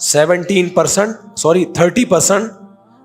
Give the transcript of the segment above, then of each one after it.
30%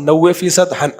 90%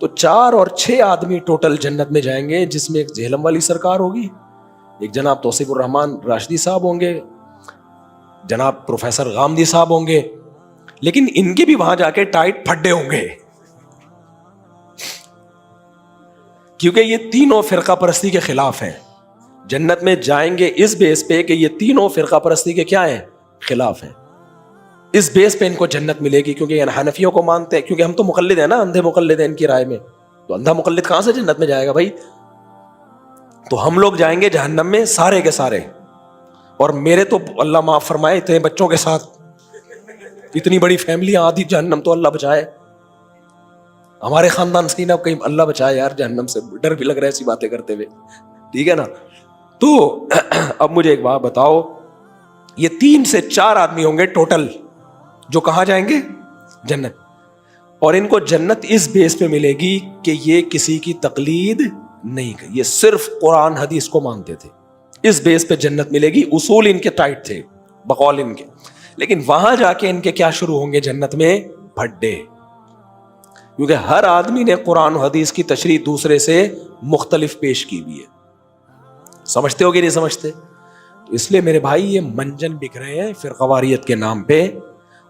تو 4 اور 6 آدمی ٹوٹل جنت میں جائیں گے، جس میں ایک جہلم والی سرکار ہوگی، ایک جناب توصیف الرحمان راشدی صاحب ہوں گے، جناب پروفیسر غامدی صاحب ہوں گے، لیکن ان کے بھی وہاں جا کے ٹائٹ پھڈے ہوں گے، کیونکہ یہ تینوں فرقہ پرستی کے خلاف ہیں. جنت میں جائیں گے اس بیس پہ کہ یہ تینوں فرقہ پرستی کے کیا ہیں؟ خلاف ہیں. اس بیس پہ ان کو جنت ملے گی، کیونکہ یہ حنفیوں کو مانتے ہیں، کیونکہ ہم تو مقلد ہیں نا، اندھے مقلد ہیں ان کی رائے میں. تو اندھا مقلد کہاں سے جنت میں جائے گا بھائی؟ تو ہم لوگ جائیں گے جہنم میں سارے کے سارے. اور میرے تو اللہ معاف فرمائے اتنے بچوں کے ساتھ اتنی بڑی فیملی آدھی جہنم، تو اللہ بچائے. ہمارے خاندان سے نا کہیں اللہ بچائے یار جہنم سے، ڈر بھی لگ رہا ہے ایسی باتیں کرتے ہوئے، ٹھیک ہے نا. تو اب مجھے ایک بات بتاؤ، یہ 3 سے 4 آدمی ہوں گے ٹوٹل جو کہاں جائیں گے؟ جنت. اور ان کو جنت اس بیس پہ ملے گی کہ یہ کسی کی تقلید نہیں کی، یہ صرف قرآن حدیث کو مانتے تھے، اس بیس پہ جنت ملے گی. اصول ان کے ٹائٹ تھے بقول ان کے، لیکن وہاں جا کے ان کے کیا شروع ہوں گے جنت میں؟ پھڈے. کیونکہ ہر آدمی نے قرآن و حدیث کی تشریح دوسرے سے مختلف پیش کی ہوئی ہے. سمجھتے ہو کہ نہیں سمجھتے؟ تو اس لیے میرے بھائی یہ منجن بک رہے ہیں فرقواریت کے نام پہ.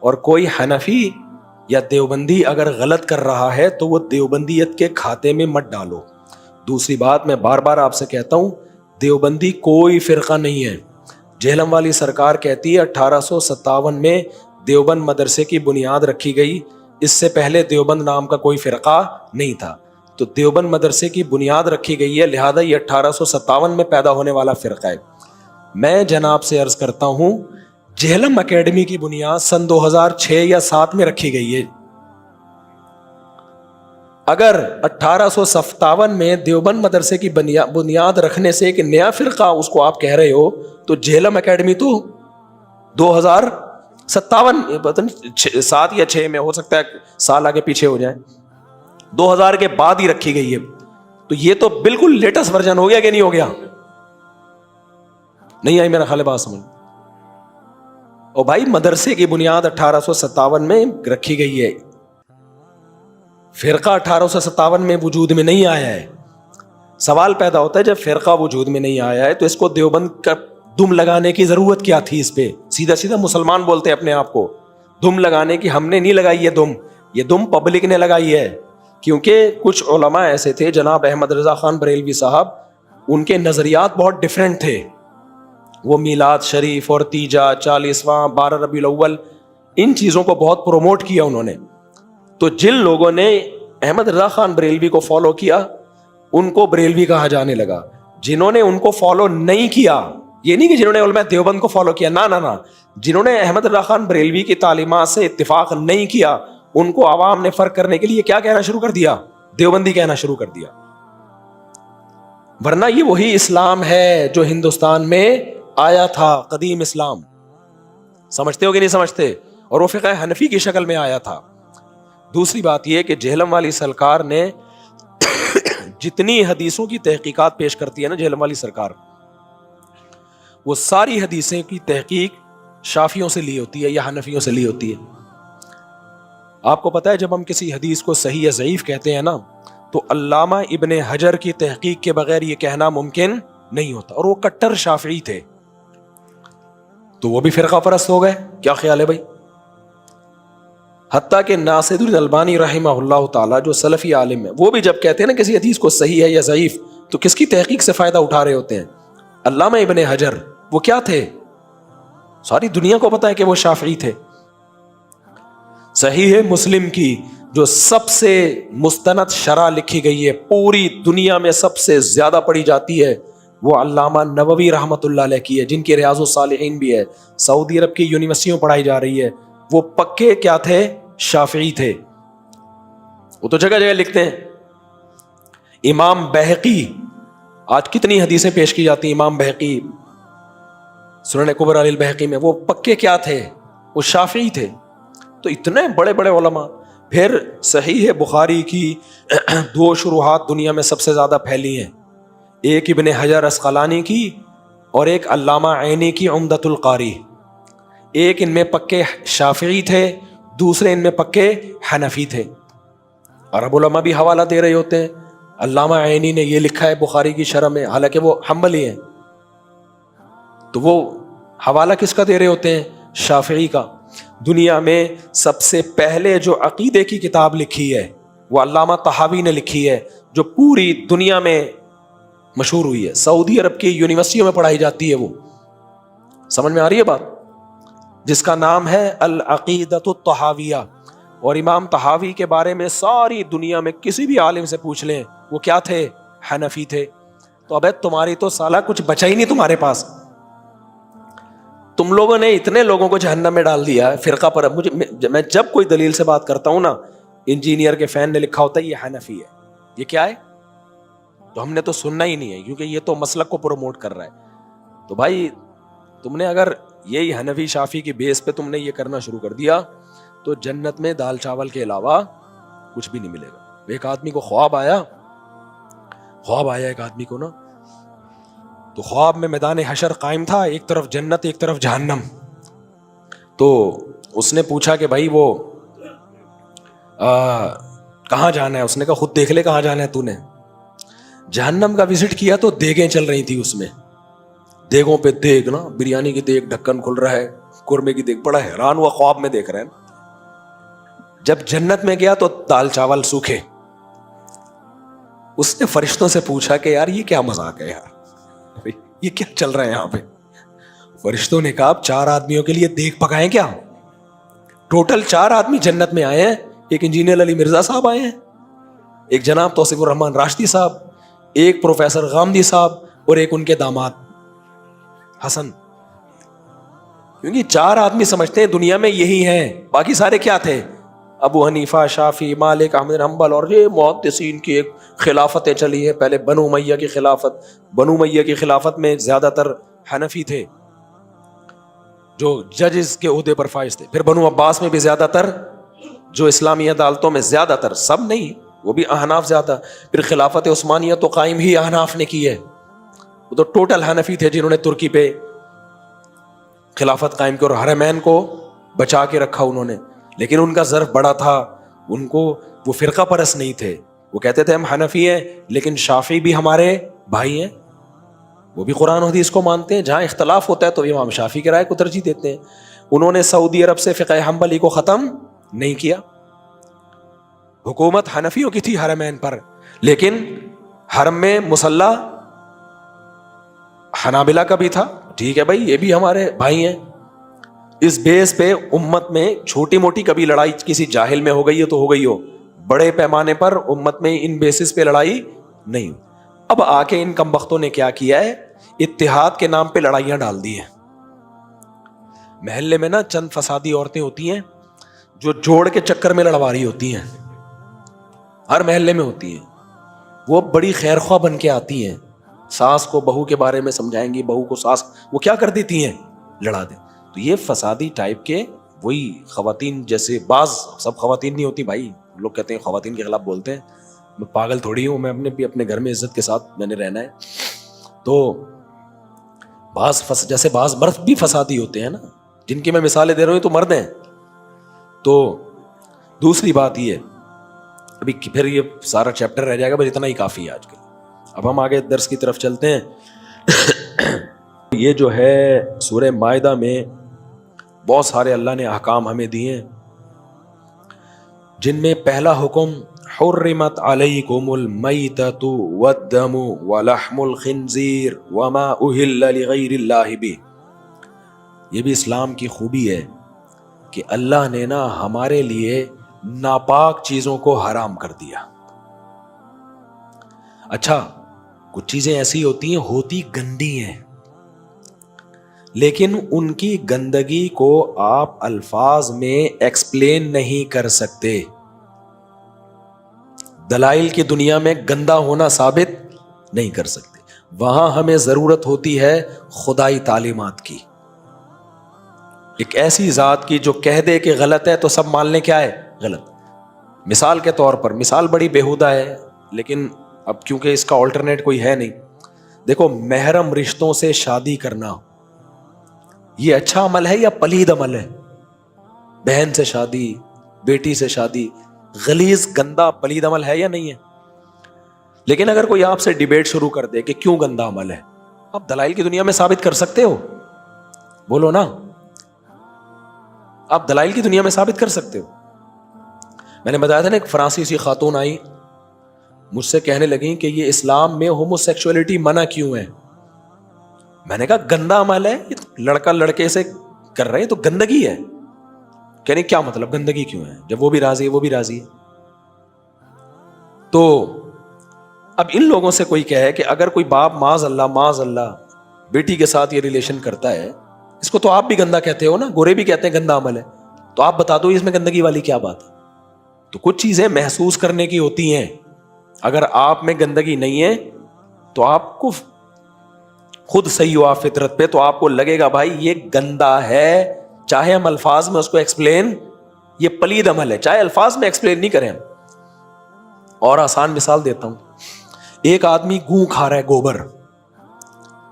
اور کوئی حنفی یا دیوبندی اگر غلط کر رہا ہے تو وہ دیوبندیت کے کھاتے میں مت ڈالو. دوسری بات میں بار بار آپ سے کہتا ہوں، دیوبندی کوئی فرقہ نہیں ہے. جہلم والی سرکار کہتی ہے 1857 میں دیوبند مدرسے کی بنیاد رکھی گئی، اس سے پہلے دیوبند نام کا کوئی فرقہ نہیں تھا. تو دیوبند مدرسے کی بنیاد رکھی گئی ہے، لہذا یہ 1857 میں پیدا ہونے والا فرقہ ہے. میں جناب سے عرض کرتا ہوں جہلم اکیڈمی کی بنیاد سن 2006 یا 7 میں رکھی گئی ہے. اگر 1857 میں دیوبند مدرسے کی بنیاد رکھنے سے ایک نیا فرقہ اس کو آپ کہہ رہے ہو، تو جہلم اکیڈمی تو 2057 7 یا 6 میں، ہو سکتا ہے سال آگے پیچھے ہو جائے، 2000 کے بعد ہی رکھی گئی ہے. تو یہ تو بالکل لیٹسٹ ورژن ہو گیا کہ نہیں ہو گیا؟ نہیں آئی میرا خیال ہے بات سمجھ. اور بھائی مدرسے کی بنیاد 1857 میں رکھی گئی ہے، فرقہ 1857 میں وجود میں نہیں آیا ہے. سوال پیدا ہوتا ہے جب فرقہ وجود میں نہیں آیا ہے تو اس کو دیوبند کا دم لگانے کی ضرورت کیا تھی؟ اس پہ سیدھا سیدھا مسلمان بولتے ہیں اپنے آپ کو. دم لگانے کی ہم نے نہیں لگائی ہے، یہ دم پبلک نے لگائی ہے. کیونکہ کچھ علماء ایسے تھے، جناب احمد رضا خان بریلوی صاحب، ان کے نظریات بہت ڈیفرنٹ تھے. وہ میلاد شریف اور تیجا 40واں 12 ربیع الاول ان چیزوں کو بہت پروموٹ کیا انہوں نے. تو جن لوگوں نے احمد رضا خان بریلوی کو فالو کیا ان کو بریلوی کہا جانے لگا. جنہوں نے ان کو فالو نہیں کیا، یہ نہیں کہ جنہوں نے علماء دیوبند کو فالو کیا، نہ، جنہوں نے احمد رضا خان بریلوی کی تعلیمات سے اتفاق نہیں کیا، ان کو عوام نے فرق کرنے کے لیے کیا کہنا شروع کر دیا؟ دیوبندی کہنا شروع کر دیا. ورنہ یہ وہی اسلام ہے جو ہندوستان میں آیا تھا، قدیم اسلام. سمجھتے ہو کہ نہیں سمجھتے؟ اور وہ فقہ حنفی کی شکل میں آیا تھا. دوسری بات یہ کہ جہلم والی سرکار نے جتنی حدیثوں کی تحقیقات پیش کرتی ہے نا جہلم والی سرکار، وہ ساری حدیثیں کی تحقیق شافیوں سے لی ہوتی ہے یا حنفیوں سے لی ہوتی ہے. آپ کو پتا ہے جب ہم کسی حدیث کو صحیح یا ضعیف کہتے ہیں نا، تو علامہ ابن حجر کی تحقیق کے بغیر یہ کہنا ممکن نہیں ہوتا. اور وہ کٹر شافعی تھے، تو وہ بھی فرقہ پرست ہو گئے. کیا خیال ہے بھائی؟ حتیٰ کہ ناصر الدین البانی رحمہ اللہ تعالیٰ جو سلفی عالم ہے، وہ بھی جب کہتے ہیں نا کسی حدیث کو صحیح ہے یا ضعیف، تو کس کی تحقیق سے فائدہ اٹھا رہے ہوتے ہیں؟ علامہ ابن حجر. وہ کیا تھے؟ ساری دنیا کو پتا ہے کہ وہ شافعی تھے. صحیح مسلم کی جو سب سے مستند شرح لکھی گئی ہے، پوری دنیا میں سب سے زیادہ پڑھی جاتی ہے، وہ علامہ نووی رحمۃ اللہ علیہ کی ہے، جن کی ریاض الصالحین بھی ہے، سعودی عرب کی یونیورسٹیوں پڑھائی جا رہی ہے. وہ پکے کیا تھے؟ شافعی تھے. وہ تو جگہ جگہ لکھتے ہیں. امام بہقی، آج کتنی حدیثیں پیش کی جاتی ہیں امام بہقی سنن کبریٰ البہقی میں، وہ پکے کیا تھے؟ وہ شافعی تھے. تو اتنے بڑے بڑے علماء. پھر صحیح بخاری کی 2 شروحات دنیا میں سب سے زیادہ پھیلی ہیں، ایک ابن حجر اسقلانی کی اور ایک علامہ عینی کی عمدۃ القاری. ایک ان میں پکے شافعی تھے، دوسرے ان میں پکے حنفی تھے. عرب علماء بھی حوالہ دے رہے ہوتے ہیں. علامہ عینی نے یہ لکھا ہے بخاری کی شرح میں، حالانکہ وہ حنبلی ہیں، تو وہ حوالہ کس کا دے رہے ہوتے ہیں؟ شافعی کا. دنیا میں سب سے پہلے جو عقیدے کی کتاب لکھی ہے وہ علامہ طحاوی نے لکھی ہے، جو پوری دنیا میں مشہور ہوئی ہے. سعودی عرب کی یونیورسٹیوں میں پڑھائی جاتی ہے. وہ سمجھ میں آ رہی ہے بات؟ جس کا نام ہے العقیدۃ الطحاویہ. اور امام طحاوی کے بارے میں ساری دنیا میں کسی بھی عالم سے پوچھ لیں، وہ کیا تھے؟ حنفی تھے. تو ابے تمہاری تو سالہ کچھ بچا ہی نہیں تمہارے پاس. تم لوگوں نے اتنے لوگوں کو جہنم میں ڈال دیا فرقہ پر. میں جب کوئی دلیل سے بات کرتا ہوں نا، انجینئر کے فین نے لکھا ہوتا ہے یہ حنفی ہے، یہ کیا ہے؟ تو ہم نے تو سننا ہی نہیں ہے، کیونکہ یہ تو مسلک کو پروموٹ کر رہا ہے. تو بھائی تم نے اگر یہی حنفی شافی کی بیس پہ تم نے یہ کرنا شروع کر دیا تو جنت میں دال چاول کے علاوہ کچھ بھی نہیں ملے گا. ایک آدمی کو خواب آیا ایک آدمی کو نا، تو خواب میں میدان حشر قائم تھا، ایک طرف جنت ایک طرف جہنم. تو اس نے پوچھا کہ بھائی وہ کہاں جانا ہے؟ اس نے کہا خود دیکھ لے کہاں جانا ہے تو نے. جہنم کا وزٹ کیا تو دیگیں چل رہی تھی اس میں، دیگوں پہ دیگ نا، بریانی کی دیگ ڈھکن کھل رہا ہے، قورمے کی دیگ. بڑا حیران ہوا، خواب میں دیکھ رہے ہیں. جب جنت میں گیا تو دال چاول سوکھے. اس نے فرشتوں سے پوچھا کہ یار یہ کیا مذاق ہے یار، یہ کیا چل رہا ہے یہاں پہ؟ فرشتوں نے کہا 4 آدمیوں کے لیے دیگ پکائیں کیا؟ ٹوٹل 4 آدمی جنت میں آئے ہیں. ایک انجینئر علی مرزا صاحب آئے ہیں، ایک جناب توصیف الرحمان راشدی صاحب، ایک پروفیسر غامدی صاحب، اور ایک ان کے داماد حسن. کیونکہ 4 آدمی سمجھتے ہیں دنیا میں یہی ہیں، باقی سارے کیا تھے؟ ابو حنیفہ، شافعی، مالک، احمد بن حنبل، اور یہ محدثین کی ایک خلافتیں چلی ہے. پہلے بنو امیہ کی خلافت میں زیادہ تر حنفی تھے جو ججز کے عہدے پر فائز تھے. پھر بنو عباس میں بھی زیادہ تر، جو اسلامی عدالتوں میں زیادہ تر، سب نہیں وہ بھی احناف زیادہ. پھر خلافت عثمانیہ تو قائم ہی احناف نے کی ہے، وہ تو ٹوٹل حنفی تھے جنہوں نے ترکی پہ خلافت قائم کی اور حرمین کو بچا کے رکھا انہوں نے. لیکن ان کا ظرف بڑا تھا، ان کو وہ فرقہ پرست نہیں تھے. وہ کہتے تھے ہم حنفی ہیں لیکن شافعی بھی ہمارے بھائی ہیں، وہ بھی قرآن و حدیث کو مانتے ہیں. جہاں اختلاف ہوتا ہے تو امام شافعی کی رائے کو ترجیح دیتے ہیں. انہوں نے سعودی عرب سے فقہ حنبلی کو ختم نہیں کیا. حکومت حنفیوں کی تھی حرمین پر، لیکن حرم میں مصلی حنابلہ کا بھی تھا. ٹھیک ہے بھائی، یہ بھی ہمارے بھائی ہیں. اس بیس پہ امت میں چھوٹی موٹی کبھی لڑائی کسی جاہل میں ہو گئی ہے تو ہو گئی ہو، بڑے پیمانے پر امت میں ان بیسس پہ لڑائی نہیں. اب آ کے ان کمبختوں نے کیا کیا ہے؟ اتحاد کے نام پہ لڑائیاں ڈال دی ہیں. محلے میں نا چند فسادی عورتیں ہوتی ہیں جو جوڑ کے چکر میں لڑوا رہی ہوتی ہیں، ہر محلے میں ہوتی ہیں. وہ بڑی خیر خواہ بن کے آتی ہیں، ساس کو بہو کے بارے میں سمجھائیں گی، بہو کو ساس، وہ کیا کر دیتی ہیں؟ لڑا دیں. تو یہ فسادی ٹائپ کے وہی خواتین جیسے، بعض سب خواتین نہیں ہوتی بھائی، لوگ کہتے ہیں خواتین کے خلاف بولتے ہیں. میں پاگل تھوڑی ہوں، میں اپنے گھر میں عزت کے ساتھ میں نے رہنا ہے. تو بعض مرد بھی فسادی ہوتے ہیں نا، جن کی میں مثالیں دے رہا ہوں تو مرد ہیں. تو دوسری بات یہ، ابھی پھر یہ سارا چیپٹر رہ جائے گا، بس اتنا ہی کافی ہے آج کے. اب ہم آگے درس کی طرف چلتے ہیں. یہ جو ہے سورہ مائدہ میں بہت سارے اللہ نے احکام ہمیں دیے ہیں، جن میں پہلا حکم حرمت علیکم المیتۃ والدم ولحم الخنزیر وما اہل لغیر اللہ بہ. یہ بھی اسلام کی خوبی ہے کہ اللہ نے نا ہمارے لیے ناپاک چیزوں کو حرام کر دیا. اچھا کچھ چیزیں ایسی ہوتی گندی ہیں، لیکن ان کی گندگی کو آپ الفاظ میں ایکسپلین نہیں کر سکتے. دلائل کی دنیا میں گندا ہونا ثابت نہیں کر سکتے. وہاں ہمیں ضرورت ہوتی ہے خدائی تعلیمات کی، ایک ایسی ذات کی جو کہہ دے کہ غلط ہے تو سب مان لیں کیا ہے؟ غلط. مثال کے طور پر، مثال بڑی بیہودہ ہے لیکن اب کیونکہ اس کا آلٹرنیٹ کوئی ہے نہیں. دیکھو، محرم رشتوں سے شادی کرنا یہ اچھا عمل ہے یا پلید عمل ہے؟ بہن سے شادی، بیٹی سے شادی، غلیظ گندا پلید عمل ہے یا نہیں ہے؟ لیکن اگر کوئی آپ سے ڈیبیٹ شروع کر دے کہ کیوں گندا عمل ہے، آپ دلائل کی دنیا میں ثابت کر سکتے ہو؟ بولو نا، آپ دلائل کی دنیا میں ثابت کر سکتے ہو؟ میں نے بتایا تھا نا، ایک فرانسیسی خاتون آئی مجھ سے کہنے لگیں کہ یہ اسلام میں ہومو سیکسولیٹی منع کیوں ہے؟ میں نے کہا گندا عمل ہے، یہ تو لڑکا لڑکے سے کر رہے ہیں تو گندگی ہے۔ کہنے کیا مطلب گندگی کیوں ہے جب وہ بھی راضی ہے وہ بھی راضی ہے؟ تو اب ان لوگوں سے کوئی کہے کہ اگر کوئی باپ معاذ اللہ بیٹی کے ساتھ یہ ریلیشن کرتا ہے، اس کو تو آپ بھی گندا کہتے ہو نا، گورے بھی کہتے ہیں گندا عمل ہے، تو آپ بتا دو اس میں گندگی والی کیا بات ہے؟ تو کچھ چیزیں محسوس کرنے کی ہوتی ہیں، اگر آپ میں گندگی نہیں ہے تو آپ کو خود صحیح ہوا فطرت پہ، تو آپ کو لگے گا بھائی یہ گندا ہے، چاہے ہم الفاظ میں اس کو ایکسپلین، یہ پلید عمل ہے، چاہے الفاظ میں ایکسپلین نہیں کریں ہم۔ اور آسان مثال دیتا ہوں، ایک آدمی گوں کھا رہا ہے، گوبر،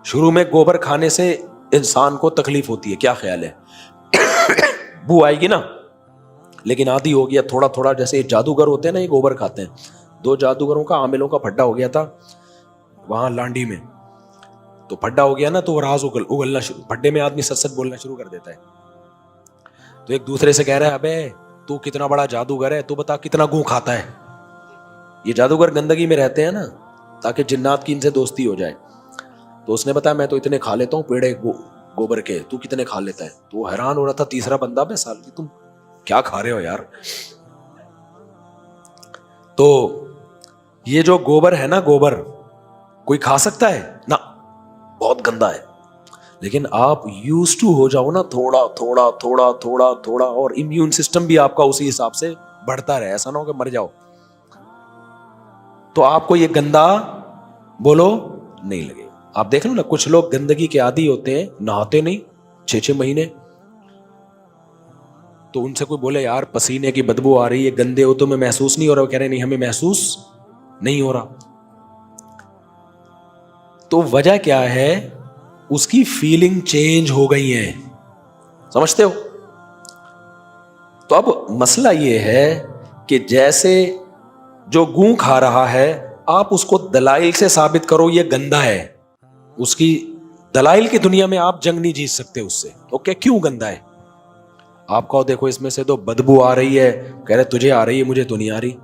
شروع میں گوبر کھانے سے انسان کو تکلیف ہوتی ہے، کیا خیال ہے؟ بو آئے گی نا، لیکن عادی ہو گیا تھوڑا تھوڑا، جیسے جادوگر ہوتے ہیں نا، یہ گوبر کھاتے ہیں۔ 2 جادوگروں کا عاملوں کا پھڈا ہو گیا تھا وہاں لانڈی میں، تو پھڈا ہو گیا نا تو وہ راز اگلنا شروع، پھڈے میں آدمی سچ سچ بولنا شروع کر دیتا ہے، تو ایک دوسرے سے کہہ رہا ہے ابے تو کتنا بڑا جادوگر ہے، تو بتا کتنا گوں کھاتا ہے۔ یہ جادوگر گندگی میں رہتے ہیں نا تاکہ جنات کی ان سے دوستی ہو جائے، تو اس نے بتایا میں تو اتنے کھا لیتا ہوں پیڑے گوبر کے، تو کتنے کھا لیتا ہے؟ تو وہ حیران ہو رہا تھا، تیسرا بندہ بے سال کی، تم کیا کھا رہے ہو یار؟ تو یہ جو گوبر ہے نا، گوبر کوئی کھا سکتا ہے نا، بہت گندا ہے، لیکن آپ یوز ٹو ہو جاؤ نا، تھوڑا تھوڑا تھوڑا تھوڑا تھوڑا، اور امیون سسٹم بھی آپ کا اسی حساب سے بڑھتا رہے، ایسا نہ ہو کہ مر جاؤ، تو آپ کو یہ گندا بولو نہیں لگے۔ آپ دیکھ لو نا، کچھ لوگ گندگی کے عادی ہوتے ہیں، نہاتے نہیں 6 مہینے، تو ان سے کوئی بولے یار پسینے کی بدبو آ رہی ہے، گندے ہو، تو میں محسوس نہیں ہو رہا، وہ کہہ رہے نہیں ہمیں محسوس نہیں ہو رہا، تو وجہ کیا ہے؟ اس کی فیلنگ چینج ہو گئی ہے، سمجھتے ہو؟ تو اب مسئلہ یہ ہے کہ جیسے جو گوں کھا رہا ہے، آپ اس کو دلائل سے ثابت کرو یہ گندا ہے، اس کی دلائل کی دنیا میں آپ جنگ نہیں جیت سکتے اس سے، اوکے کیوں گندا ہے؟ آپ کہو دیکھو اس میں سے تو بدبو آ رہی ہے، کہہ رہے تجھے آ رہی ہے مجھے تو نہیں آ رہی،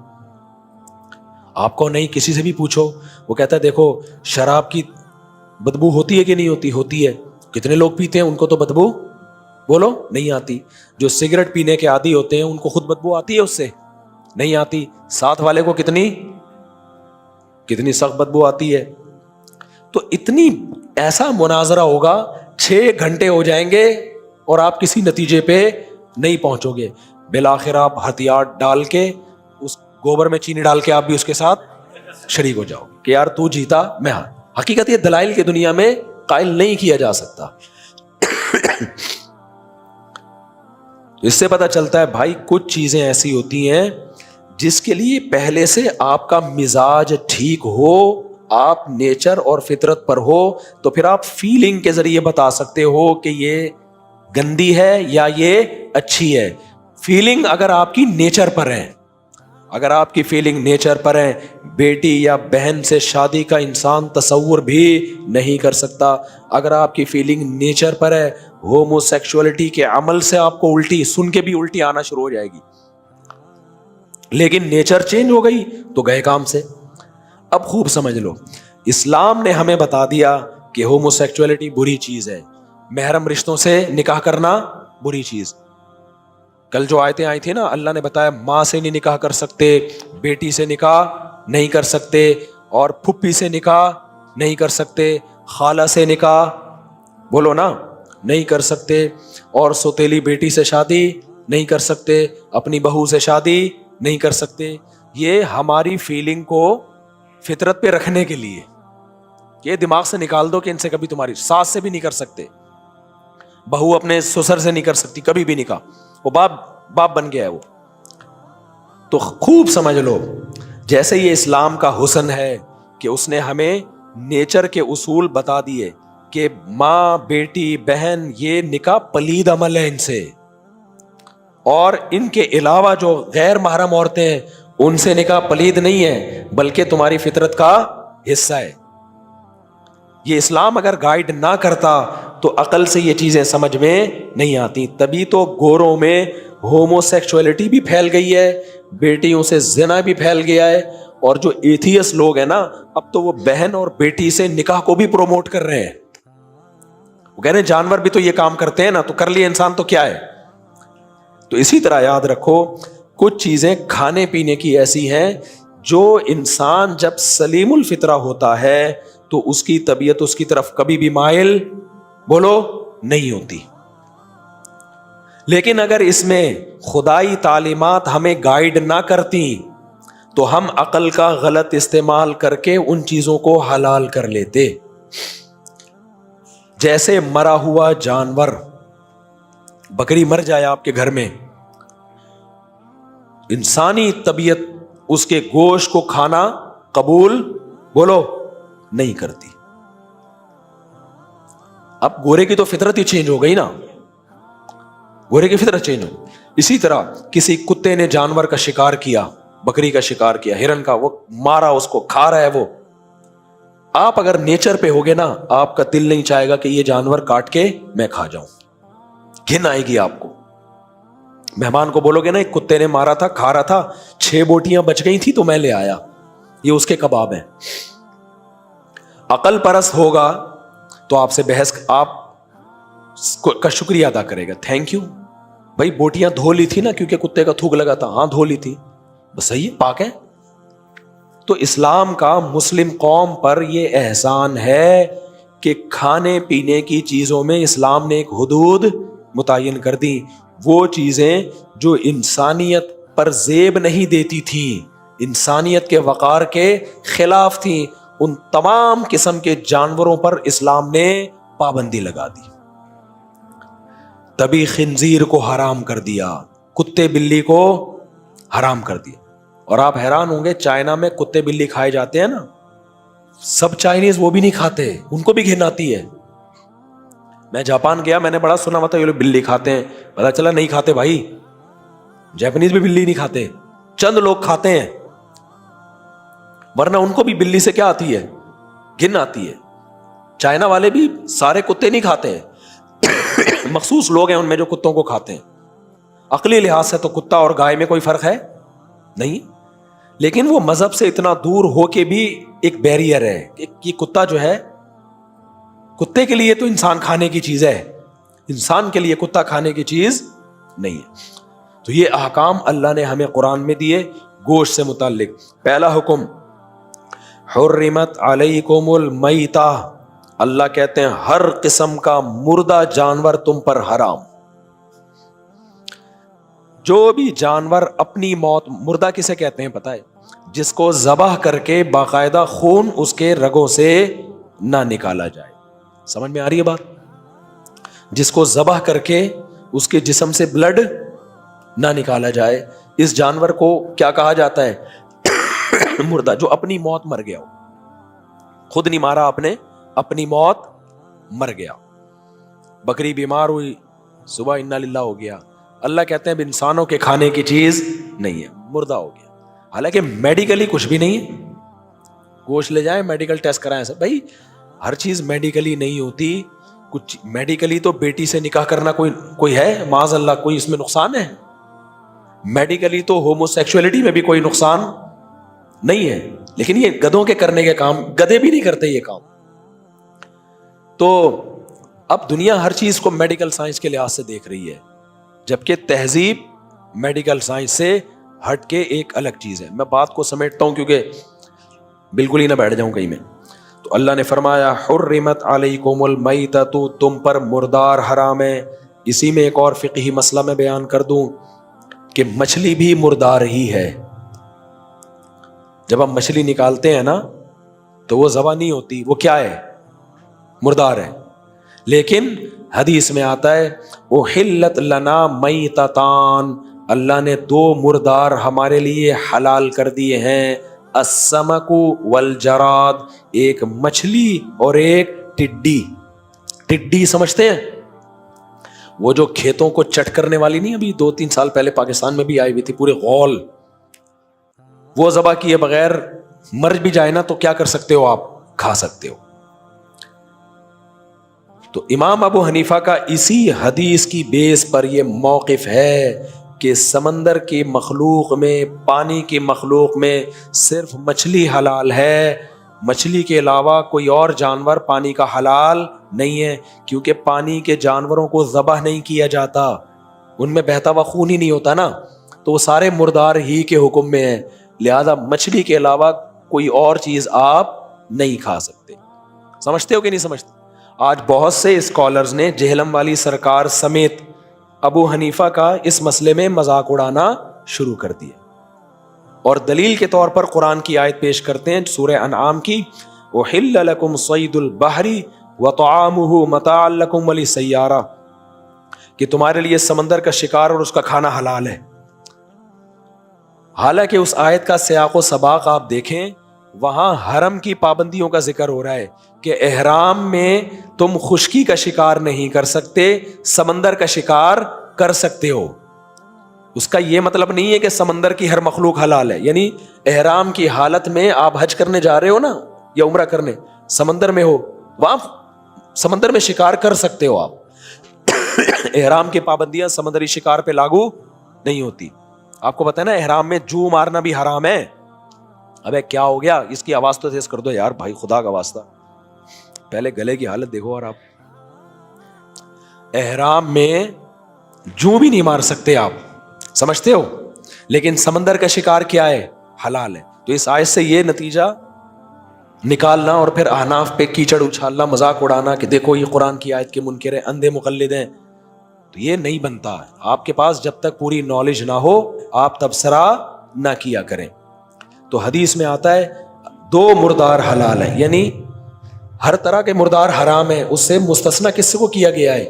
آپ کو نہیں، کسی سے بھی پوچھو وہ کہتا ہے دیکھو شراب کی بدبو ہوتی ہے کہ نہیں ہوتی؟ ہوتی ہے، کتنے لوگ پیتے ہیں ان کو تو بدبو بولو نہیں آتی، جو سگریٹ پینے کے عادی ہوتے ہیں ان کو خود بدبو آتی ہے اس سے؟ نہیں آتی، ساتھ والے کو کتنی سخت بدبو آتی ہے۔ تو اتنی ایسا مناظرہ ہوگا، 6 گھنٹے ہو جائیں گے اور آپ کسی نتیجے پہ نہیں پہنچو گے، بالآخر آپ ہتھیار ڈال کے اس گوبر میں چینی ڈال کے آپ بھی اس کے ساتھ شریک ہو جاؤ گے کہ یار تو جیتا میں ہار۔ حقیقت یہ دلائل کی دنیا میں قائل نہیں کیا جا سکتا۔ اس سے پتہ چلتا ہے بھائی کچھ چیزیں ایسی ہوتی ہیں جس کے لیے پہلے سے آپ کا مزاج ٹھیک ہو، آپ نیچر اور فطرت پر ہو، تو پھر آپ فیلنگ کے ذریعے بتا سکتے ہو کہ یہ گندی ہے یا یہ اچھی ہے۔ فیلنگ اگر آپ کی نیچر پر ہے، اگر آپ کی فیلنگ نیچر پر ہے، بیٹی یا بہن سے شادی کا انسان تصور بھی نہیں کر سکتا۔ اگر آپ کی فیلنگ نیچر پر ہے، ہومو سیکشولیٹی کے عمل سے آپ کو الٹی سن کے بھی الٹی آنا شروع ہو جائے گی، لیکن نیچر چینج ہو گئی تو گئے کام سے۔ اب خوب سمجھ لو، اسلام نے ہمیں بتا دیا کہ ہومو سیکشولیٹی بری چیز ہے، محرم رشتوں سے نکاح کرنا بری چیز۔ کل جو آیتیں آئی تھی نا، اللہ نے بتایا ماں سے نہیں نکاح کر سکتے، بیٹی سے نکاح نہیں کر سکتے، اور پھپھی سے نکاح نہیں کر سکتے، خالہ سے نکاح بولو نا نہیں کر سکتے، اور سوتیلی بیٹی سے شادی نہیں کر سکتے، اپنی بہو سے شادی نہیں کر سکتے۔ یہ ہماری فیلنگ کو فطرت پہ رکھنے کے لیے، یہ دماغ سے نکال دو کہ ان سے کبھی، تمہاری ساس سے بھی نہیں کر سکتے، بہو اپنے سسر سے نہیں کر سکتی کبھی بھی نکاح، وہ باپ بن گیا ہے وہ۔ تو خوب سمجھ لو، جیسے یہ اسلام کا حسن ہے کہ اس نے ہمیں نیچر کے اصول بتا دیے کہ ماں بیٹی بہن یہ نکاح پلید عمل ہے ان سے، اور ان کے علاوہ جو غیر محرم عورتیں ہیں ان سے نکاح پلید نہیں ہے بلکہ تمہاری فطرت کا حصہ ہے. یہ اسلام اگر گائیڈ نہ کرتا تو عقل سے یہ چیزیں سمجھ میں نہیں آتی. تبھی تو گوروں میں ہومو سیکچولیٹی بھی پھیل گئی ہے, بیٹیوں سے زنا بھی پھیل گیا ہے, اور جو ایتھیس لوگ ہیں نا اب تو وہ بہن اور بیٹی سے نکاح کو بھی پروموٹ کر رہے ہیں. وہ کہہ رہے ہیں جانور بھی تو یہ کام کرتے ہیں نا, تو کر لیے انسان تو کیا ہے. تو اسی طرح یاد رکھو کچھ چیزیں کھانے پینے کی ایسی ہیں جو انسان جب سلیم الفطرہ ہوتا ہے تو اس کی طبیعت اس کی طرف کبھی بھی مائل بولو نہیں ہوتی. لیکن اگر اس میں خدائی تعلیمات ہمیں گائیڈ نہ کرتی تو ہم عقل کا غلط استعمال کر کے ان چیزوں کو حلال کر لیتے. جیسے مرا ہوا جانور, بکری مر جائے آپ کے گھر میں, انسانی طبیعت اس کے گوشت کو کھانا قبول بولو نہیں کرتی. اب گورے کی تو فطرت ہی چینج ہو گئی نا, گورے کی فطرت چینج ہو. اسی طرح کسی کتے نے جانور کا شکار کیا, بکری کا شکار کیا, ہرن کا, وہ مارا, اس کو کھا رہا ہے وہ. آپ اگر نیچر پہ ہوگے نا آپ کا دل نہیں چاہے گا کہ یہ جانور کاٹ کے میں کھا جاؤں, گھن آئے گی آپ کو. مہمان کو بولو گے نا ایک کتے نے مارا تھا, کھا رہا تھا, 6 بوٹیاں بچ گئی تھی تو میں لے آیا, یہ اس کے کباب ہیں. عقل پرست ہوگا تو آپ سے بحث, آپ کا شکریہ ادا کرے گا, تھینک یو بھائی, بوٹیاں دھو لی تھی نا کیونکہ کتے کا تھوک لگا تھا, ہاں دھو لی تھی, بس صحیح ہے, پاک ہے. تو اسلام کا مسلم قوم پر یہ احسان ہے کہ کھانے پینے کی چیزوں میں اسلام نے ایک حدود متعین کر دی. وہ چیزیں جو انسانیت پر زیب نہیں دیتی تھیں, انسانیت کے وقار کے خلاف تھیں, ان تمام قسم کے جانوروں پر اسلام نے پابندی لگا دی. تبھی خنزیر کو حرام کر دیا, کتے بلی کو حرام کر دیا. اور آپ حیران ہوں گے چائنا میں کتے بلی کھائے جاتے ہیں نا, سب چائنیز وہ بھی نہیں کھاتے, ان کو بھی گھن آتی ہے. میں جاپان گیا, میں نے بڑا سنا ہوا تھا یہ لوگ بلی کھاتے ہیں, پتا چلا نہیں کھاتے بھائی, جاپنیز بھی بلی نہیں کھاتے, چند لوگ کھاتے ہیں, ورنہ ان کو بھی بلی سے کیا آتی ہے, گھن آتی ہے. چائنا والے بھی سارے کتے نہیں کھاتے ہیں, مخصوص لوگ ہیں ان میں جو کتوں کو کھاتے ہیں. عقلی لحاظ سے تو کتا اور گائے میں کوئی فرق ہے نہیں, لیکن وہ مذہب سے اتنا دور ہو کے بھی ایک بیریئر ہے کہ یہ کتا جو ہے, کتے کے لیے تو انسان کھانے کی چیز ہے, انسان کے لیے کتا کھانے کی چیز نہیں ہے. تو یہ احکام اللہ نے ہمیں قرآن میں دیے گوشت سے متعلق. پہلا حکم حرمت علیکم المیتہ, اللہ کہتے ہیں ہر قسم کا مردہ جانور تم پر حرام. جو بھی جانور اپنی موت, مردہ کسے کہتے ہیں پتہ ہے, جس کو ذبح کر کے باقاعدہ خون اس کے رگوں سے نہ نکالا جائے. سمجھ میں آ رہی ہے بات؟ جس کو ذبح کر کے اس کے جسم سے بلڈ نہ نکالا جائے, اس جانور کو کیا کہا جاتا ہے, مردہ. جو اپنی موت مر گیا ہو, خود نہیں مارا آپ نے, اپنی موت مر گیا. بکری بیمار ہوئی, صبح انا للہ ہو گیا, اللہ کہتے ہیں انسانوں کے کھانے کی چیز نہیں ہے, مردہ ہو گیا. حالانکہ میڈیکلی کچھ بھی نہیں ہے, گوشت لے جائیں میڈیکل ٹیسٹ کرائیں. سب بھائی ہر چیز میڈیکلی نہیں ہوتی, کچھ میڈیکلی تو بیٹی سے نکاح کرنا کوئی ہے معاذ اللہ, کوئی اس میں نقصان ہے؟ میڈیکلی تو ہومو سیکچولیٹی میں بھی کوئی نقصان نہیں ہے, لیکن یہ گدھوں کے کرنے کے کام, گدھے بھی نہیں کرتے یہ کام. تو اب دنیا ہر چیز کو میڈیکل سائنس کے لحاظ سے دیکھ رہی ہے, جبکہ تہذیب میڈیکل سائنس سے ہٹ کے ایک الگ چیز ہے. میں بات کو سمیٹتا ہوں کیونکہ بالکل ہی نہ بیٹھ جاؤں کہیں میں. تو اللہ نے فرمایا حرمت علیکم المیتۃ, تم پر مردار حرام ہے. اسی میں ایک اور فقہی مسئلہ میں بیان کر دوں کہ مچھلی بھی مردار ہی ہے. جب ہم مچھلی نکالتے ہیں نا تو وہ ذبح نہیں ہوتی, وہ کیا ہے, مردار ہے. لیکن حدیث میں آتا ہے احلت لنا میتتان, اللہ نے 2 مردار ہمارے لیے حلال کر دیے ہیں, السمک والجراد, ایک مچھلی اور ایک ٹڈی. ٹڈی سمجھتے ہیں, وہ جو کھیتوں کو چٹ کرنے والی نہیں ابھی 2-3 سال پہلے پاکستان میں بھی آئی ہوئی تھی پورے غول, وہ ذبح کیے بغیر مر بھی جائے نا تو کیا کر سکتے ہو آپ, کھا سکتے ہو. تو امام ابو حنیفہ کا اسی حدیث کی بیس پر یہ موقف ہے کہ سمندر کی مخلوق میں, پانی کی مخلوق میں صرف مچھلی حلال ہے, مچھلی کے علاوہ کوئی اور جانور پانی کا حلال نہیں ہے, کیونکہ پانی کے جانوروں کو ذبح نہیں کیا جاتا, ان میں بہتا ہوا خون ہی نہیں ہوتا نا, تو وہ سارے مردار ہی کے حکم میں ہیں, لہذا مچھلی کے علاوہ کوئی اور چیز آپ نہیں کھا سکتے. سمجھتے ہو کہ نہیں سمجھتے؟ آج بہت سے اسکالرز نے جہلم والی سرکار سمیت ابو حنیفہ کا اس مسئلے میں مذاق اڑانا شروع کر دیا, اور دلیل کے طور پر قرآن کی آیت پیش کرتے ہیں سورہ انعام کی, احل لکم صید البحر وطعامہ متاعا لکم وللسیارہ, کہ تمہارے لیے سمندر کا شکار اور اس کا کھانا حلال ہے. حالانکہ اس آیت کا سیاق و سباق آپ دیکھیں, وہاں حرم کی پابندیوں کا ذکر ہو رہا ہے کہ احرام میں تم خشکی کا شکار نہیں کر سکتے, سمندر کا شکار کر سکتے ہو. اس کا یہ مطلب نہیں ہے کہ سمندر کی ہر مخلوق حلال ہے, یعنی احرام کی حالت میں آپ حج کرنے جا رہے ہو نا یا عمرہ کرنے, سمندر میں ہو, وہاں سمندر میں شکار کر سکتے ہو آپ. احرام کی پابندیاں سمندری شکار پہ لاگو نہیں ہوتی. آپ کو پتہ ہے نا احرام میں جو مارنا بھی حرام ہے. ابے کیا ہو گیا, اس کی آواز تو تیز کر دو یار بھائی, خدا کا واسطہ, پہلے گلے کی حالت دیکھو. اور آپ احرام میں جو بھی نہیں مار سکتے آپ, سمجھتے ہو, لیکن سمندر کا شکار کیا ہے, حلال ہے. تو اس آیت سے یہ نتیجہ نکالنا اور پھر احناف پہ کیچڑ اچھالنا, مذاق اڑانا کہ دیکھو یہ قرآن کی آیت کے منکر ہیں, اندھے مقلد ہیں, تو یہ نہیں بنتا. آپ کے پاس جب تک پوری نالج نہ ہو آپ تبصرہ نہ کیا کریں. تو حدیث میں آتا ہے 2 مردار حلال ہیں, یعنی ہر طرح کے مردار حرام ہے, اس سے مستثنی کس کو کیا گیا ہے,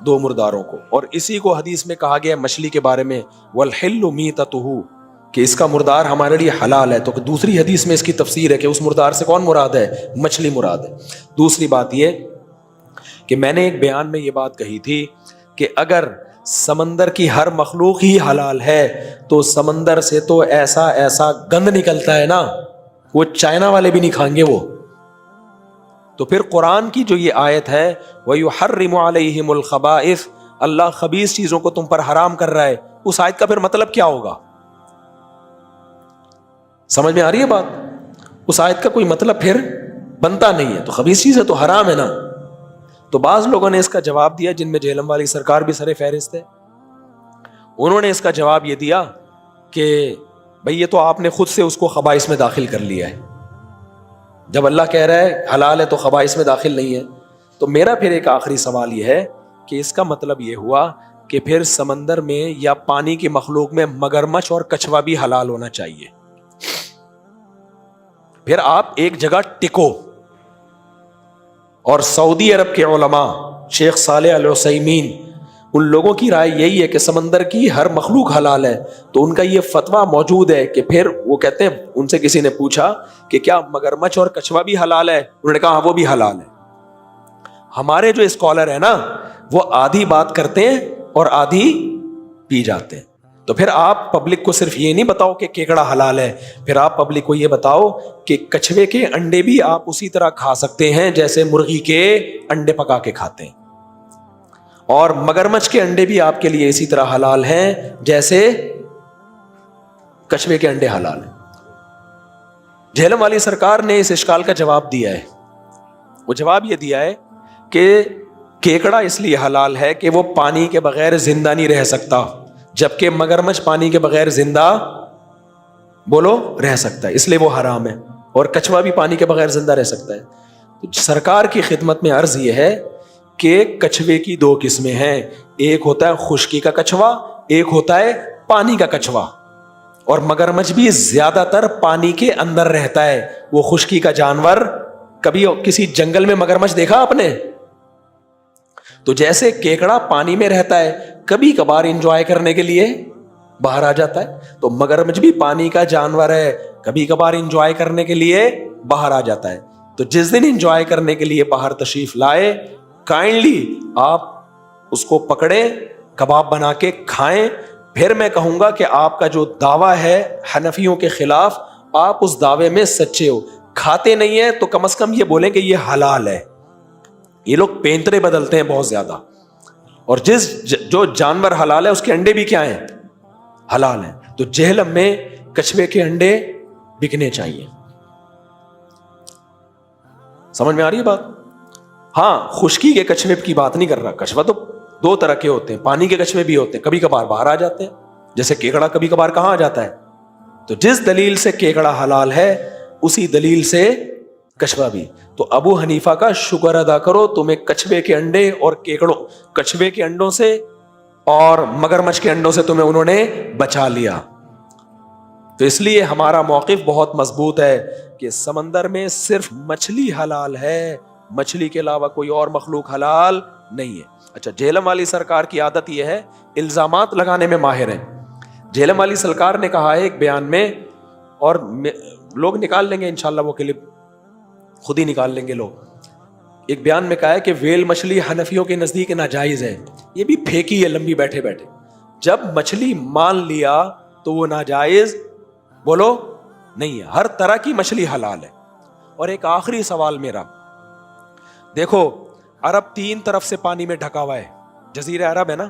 2 مرداروں کو. اور اسی کو حدیث میں کہا گیا مچھلی کے بارے میں, والحل میتتہ, کہ اس کا مردار ہمارے لیے حلال ہے. تو دوسری حدیث میں اس کی تفسیر ہے کہ اس مردار سے کون مراد ہے, مچھلی مراد ہے. دوسری بات یہ کہ میں نے ایک بیان میں یہ بات کہی تھی کہ اگر سمندر کی ہر مخلوق ہی حلال ہے تو سمندر سے تو ایسا ایسا گند نکلتا ہے نا, وہ چائنا والے بھی نہیں کھائیں گے وہ. تو پھر قرآن کی جو یہ آیت ہے وَيُحَرِّمُ عَلَيْهِمُ الْخَبَائِثَ, اللہ خبیث چیزوں کو تم پر حرام کر رہا ہے, اس آیت کا پھر مطلب کیا ہوگا؟ سمجھ میں آ رہی ہے بات؟ اس آیت کا کوئی مطلب پھر بنتا نہیں ہے. تو خبیث چیز ہے تو حرام ہے نا. تو بعض لوگوں نے اس کا جواب دیا, جن میں جہلم والی سرکار بھی سر فہرست ہے. انہوں نے اس کا جواب یہ دیا کہ بھئی یہ تو آپ نے خود سے اس کو خبائث میں داخل کر لیا ہے. جب اللہ کہہ رہا ہے حلال ہے تو خبائث میں داخل نہیں ہے. تو میرا پھر ایک آخری سوال یہ ہے کہ اس کا مطلب یہ ہوا کہ پھر سمندر میں یا پانی کی مخلوق میں مگرمچھ اور کچھوا بھی حلال ہونا چاہیے. پھر آپ ایک جگہ ٹکو. اور سعودی عرب کے علماء شیخ صالح العثیمین, ان لوگوں کی رائے یہی ہے کہ سمندر کی ہر مخلوق حلال ہے. تو ان کا یہ فتویٰ موجود ہے کہ پھر وہ کہتے ہیں, ان سے کسی نے پوچھا کہ کیا مگرمچھ اور کچھوا بھی حلال ہے, انہوں نے کہا ہاں وہ بھی حلال ہے. ہمارے جو اسکالر ہیں نا وہ آدھی بات کرتے ہیں اور آدھی پی جاتے ہیں. تو پھر آپ پبلک کو صرف یہ نہیں بتاؤ کہ کیکڑا حلال ہے, پھر آپ پبلک کو یہ بتاؤ کہ کچھوے کے انڈے بھی آپ اسی طرح کھا سکتے ہیں جیسے مرغی کے انڈے پکا کے کھاتے ہیں, اور مگرمچھ کے انڈے بھی آپ کے لیے اسی طرح حلال ہیں جیسے کچھوے کے انڈے حلال ہیں. جہلم والی سرکار نے اس اشکال کا جواب دیا ہے. وہ جواب یہ دیا ہے کہ کیکڑا اس لیے حلال ہے کہ وہ پانی کے بغیر زندہ نہیں رہ سکتا, جبکہ مگرمچھ پانی کے بغیر زندہ بولو رہ سکتا ہے, اس لیے وہ حرام ہے. اور کچھوا بھی پانی کے بغیر زندہ رہ سکتا ہے. تو سرکار کی خدمت میں عرض یہ ہے کہ کچھوے کی 2 قسمیں ہیں, ایک ہوتا ہے خشکی کا کچھوا, ایک ہوتا ہے پانی کا کچھوا. اور مگرمچھ بھی زیادہ تر پانی کے اندر رہتا ہے. وہ خشکی کا جانور, کبھی کسی جنگل میں مگرمچھ دیکھا آپ نے؟ تو جیسے کیکڑا پانی میں رہتا ہے, کبھی کبھار انجوائے کرنے کے لیے باہر آ جاتا ہے, تو مگرمچھ بھی پانی کا جانور ہے, کبھی کبھار انجوائے کرنے کے لیے باہر آ جاتا ہے. تو جس دن انجوائے کرنے کے لیے باہر تشریف لائے, کائنڈلی آپ اس کو پکڑے, کباب بنا کے کھائیں. پھر میں کہوں گا کہ آپ کا جو دعویٰ ہے حنفیوں کے خلاف, آپ اس دعوے میں سچے ہو. کھاتے نہیں ہیں تو کم از کم یہ بولیں کہ یہ حلال ہے. یہ لوگ پینترے بدلتے ہیں بہت زیادہ, اور جو جانور حلال ہے اس کے انڈے بھی کیا ہیں, حلال ہیں. تو جہلم میں کچھوے کے انڈے بکنے چاہیے. سمجھ میں آ رہی ہے بات؟ ہاں, خشکی کے کچھوے کی بات نہیں کر رہا. کچھوا تو دو طرح کے ہوتے ہیں, پانی کے کچھوے بھی ہوتے ہیں, کبھی کبھار باہر آ جاتے ہیں, جیسے کیکڑا کبھی کبھار کہاں آ جاتا ہے. تو جس دلیل سے کیکڑا حلال ہے اسی دلیل سے کچھوا بھی. تو ابو حنیفہ کا شکر ادا کرو, تمہیں کچھوے کے انڈے اور کچھوے کے انڈوں سے اور مگرمچھ کے انڈوں سے تمہیں انہوں نے بچا لیا. تو اس لیے ہمارا موقف بہت مضبوط ہے کہ سمندر میں صرف مچھلی حلال ہے, مچھلی کے علاوہ کوئی اور مخلوق حلال نہیں ہے. اچھا, جہلم والی سرکار کی عادت یہ ہے, الزامات لگانے میں ماہر ہیں. جہلم والی سرکار نے کہا ہے ایک بیان میں, اور لوگ نکال لیں گے انشاءاللہ وہ کلپ, خود ہی نکال لیں گے لوگ. ایک بیان میں کہا ہے کہ ویل مچھلی حنفیوں کے نزدیک ناجائز ہے. یہ بھی پھینکی ہے لمبی بیٹھے بیٹھے. جب مچھلی مان لیا تو وہ ناجائز بولو نہیں ہے. ہر طرح کی مچھلی حلال ہے. اور ایک آخری سوال میرا, دیکھو عرب 3 طرف سے پانی میں ڈھکا ہوا ہے, جزیرہ عرب ہے نا.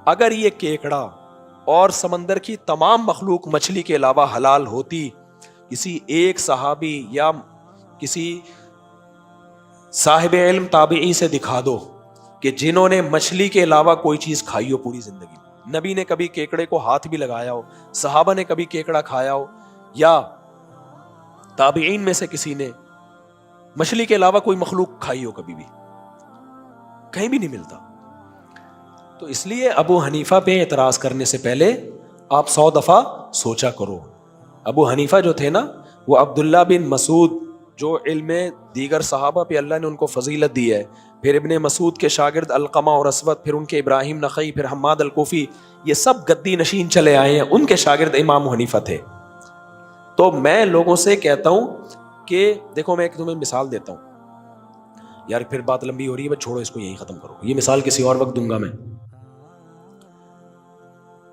اگر یہ کیکڑا اور سمندر کی تمام مخلوق مچھلی کے علاوہ حلال ہوتی, کسی ایک صحابی یا کسی صاحب علم تابعی سے دکھا دو کہ جنہوں نے مچھلی کے علاوہ کوئی چیز کھائی ہو پوری زندگی میں. نبی نے کبھی کیکڑے کو ہاتھ بھی لگایا ہو, صحابہ نے کبھی کیکڑا کھایا ہو, یا تابعین میں سے کسی نے مچھلی کے علاوہ کوئی مخلوق کھائی ہو کبھی بھی, کہیں بھی نہیں ملتا. تو اس لیے ابو حنیفہ پہ اعتراض کرنے سے پہلے آپ 100 دفعہ سوچا کرو. ابو حنیفہ جو تھے نا, وہ عبداللہ بن مسعود, جو علم دیگر صحابہ پہ اللہ نے ان کو فضیلت دی ہے, پھر ابن مسعود کے شاگرد علقمہ اور اسود, پھر ان کے ابراہیم نخعی, پھر حماد الکوفی, یہ سب گدی نشین چلے آئے ہیں, ان کے شاگرد امام حنیفہ تھے. تو میں لوگوں سے کہتا ہوں کہ دیکھو, میں ایک تمہیں مثال دیتا ہوں یار, پھر بات لمبی ہو رہی ہے, بس چھوڑو اس کو, یہیں ختم کرو. یہ مثال کسی اور وقت دوں گا.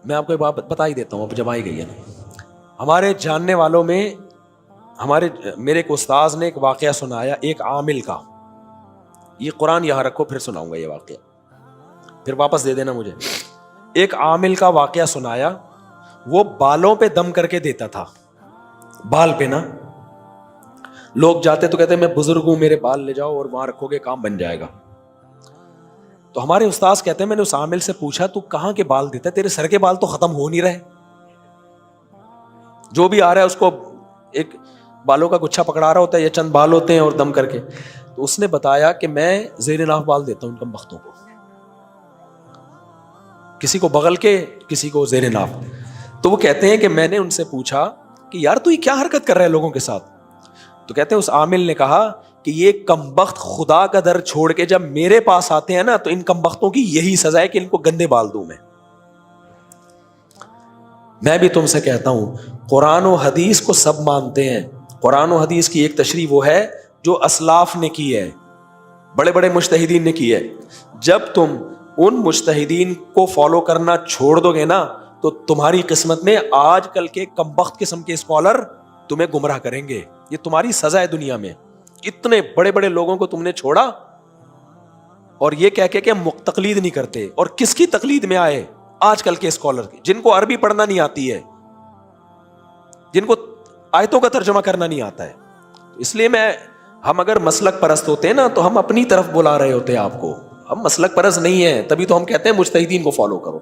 میں آپ کو ایک بات بتا ہی دیتا ہوں اب جب آئی گئی ہے نا. ہمارے جاننے والوں میں میرے ایک استاذ نے ایک واقعہ سنایا ایک عامل کا. یہ قرآن یہاں رکھو, پھر سناؤں گا یہ واقعہ, پھر واپس دے دینا مجھے. ایک عامل کا واقعہ سنایا. وہ بالوں پہ دم کر کے دیتا تھا, بال پہ نا. لوگ جاتے تو کہتے میں بزرگ ہوں, میرے بال لے جاؤ اور وہاں رکھو گے, کام بن جائے گا. تو ہمارے استاذ کہتے ہیں میں نے اس عامل سے پوچھا, تو کہاں کے بال دیتا ہے, تیرے سر کے بال تو ختم ہو نہیں رہے, جو بھی آ رہا ہے اس کو ایک بالوں کا گچھا پکڑا رہا ہوتا ہے, یا چند بال ہوتے ہیں اور دم کر کے. تو اس نے بتایا کہ میں زیر ناف بال دیتا ہوں ان کم بختوں کو, کسی کو بغل کے, کسی کو زیر ناف. تو وہ کہتے ہیں کہ میں نے ان سے پوچھا کہ یار تو یہ کیا حرکت کر رہا ہے لوگوں کے ساتھ. تو کہتے ہیں اس عامل نے کہا کہ یہ کمبخت خدا کا در چھوڑ کے جب میرے پاس آتے ہیں نا, تو ان کمبختوں کی یہی سزا ہے کہ ان کو گندے بال دوں میں بھی تم سے کہتا ہوں, قرآن و حدیث کو سب مانتے ہیں. قرآن و حدیث کی ایک تشریح وہ ہے جو اسلاف نے کی ہے, بڑے بڑے مجتہدین نے کی ہے. جب تم ان مجتہدین کو فالو کرنا چھوڑ دو گے نا, تو تمہاری قسمت میں آج کل کے کمبخت قسم کے اسکالر تمہیں گمراہ کریں گے. یہ تمہاری سزا ہے دنیا میں. اتنے بڑے بڑے لوگوں کو تم نے چھوڑا, اور یہ کہہ کے کہ ہم تقلید نہیں کرتے. اور کس کی تقلید میں آئے؟ آج کل کے اسکالر کی, جن کو عربی پڑھنا نہیں آتی ہے, جن کو آیتوں کا ترجمہ کرنا نہیں آتا ہے. اس لیے ہم اگر مسلک پرست ہوتے ہیں نا, تو ہم اپنی طرف بلا رہے ہوتے ہیں آپ کو. ہم مسلک پرست نہیں ہیں, تبھی تو ہم کہتے ہیں مجتہدین کو فالو کرو.